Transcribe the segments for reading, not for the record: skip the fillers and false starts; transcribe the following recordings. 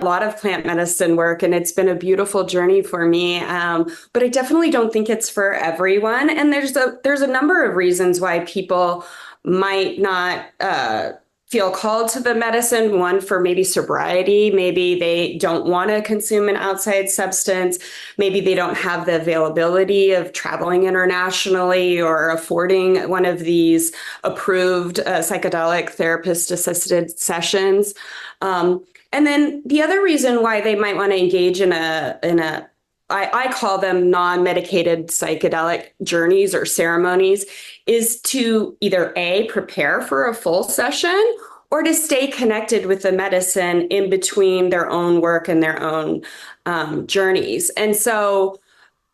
lot of plant medicine work, and it's been a beautiful journey for me. But I definitely don't think it's for everyone. And there's a number of reasons why people might not feel called to the medicine. One, for maybe sobriety. Maybe they don't want to consume an outside substance. Maybe they don't have the availability of traveling internationally or affording one of these approved psychedelic therapist-assisted sessions. And then the other reason why they might want to engage in I call them non-medicated psychedelic journeys or ceremonies, is to either A, prepare for a full session, or to stay connected with the medicine in between their own work and their own journeys. And so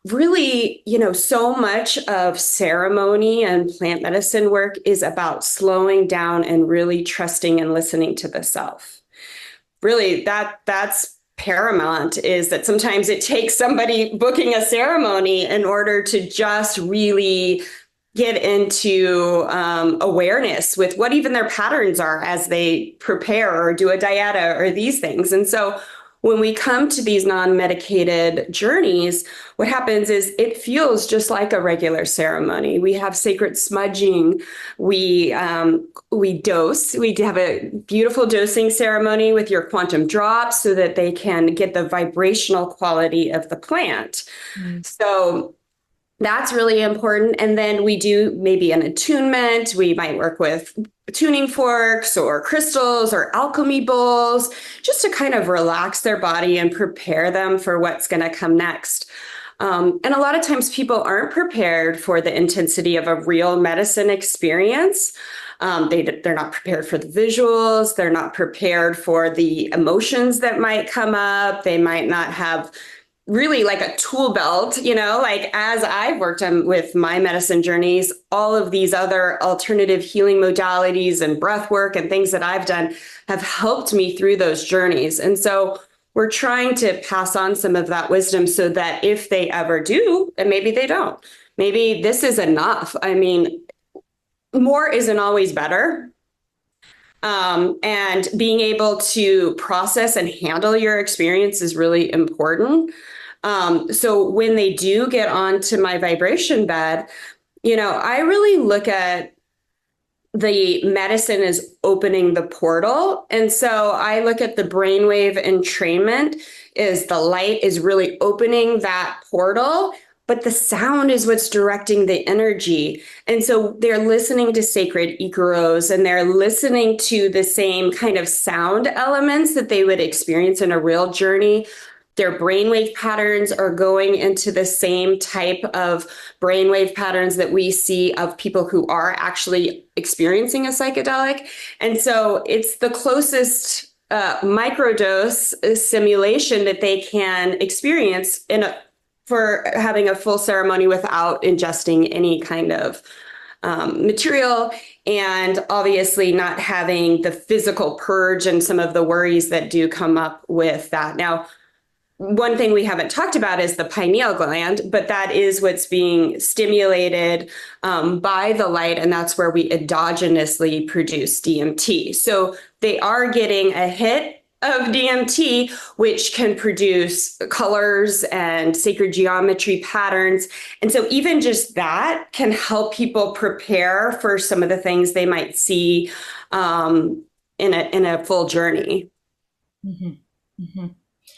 really, so much of ceremony and plant medicine work is about slowing down and really trusting and listening to the self. Really, that's paramount, is that sometimes it takes somebody booking a ceremony in order to just really get into awareness with what even their patterns are as they prepare or do a dieta or these things. And so when we come to these non-medicated journeys, what happens is it feels just like a regular ceremony. We have sacred smudging. We dose. We have a beautiful dosing ceremony with your quantum drops so that they can get the vibrational quality of the plant. So that's really important. And then we do maybe an attunement. We might work with tuning forks or crystals or alchemy bowls, just to kind of relax their body and prepare them for what's going to come next. And a lot of times people aren't prepared for the intensity of a real medicine experience. They're not prepared for the visuals. They're not prepared for the emotions that might come up. They might not have really like a tool belt, like as I've worked on with my medicine journeys, all of these other alternative healing modalities and breath work and things that I've done have helped me through those journeys. And so we're trying to pass on some of that wisdom so that if they ever do, and maybe they don't, maybe this is enough. I mean, more isn't always better. And being able to process and handle your experience is really important. So when they do get onto my vibration bed, I really look at the medicine as opening the portal. And so I look at the brainwave entrainment is the light is really opening that portal, but the sound is what's directing the energy. And so they're listening to sacred icaros, and they're listening to the same kind of sound elements that they would experience in a real journey. Their brainwave patterns are going into the same type of brainwave patterns that we see of people who are actually experiencing a psychedelic. And so it's the closest microdose simulation that they can experience for having a full ceremony without ingesting any kind of material, and obviously not having the physical purge and some of the worries that do come up with that. Now, one thing we haven't talked about is the pineal gland, but that is what's being stimulated by the light, and that's where we endogenously produce DMT. So they are getting a hit of DMT, which can produce colors and sacred geometry patterns. And so even just that can help people prepare for some of the things they might see in a full journey. Mm-hmm. Mm-hmm.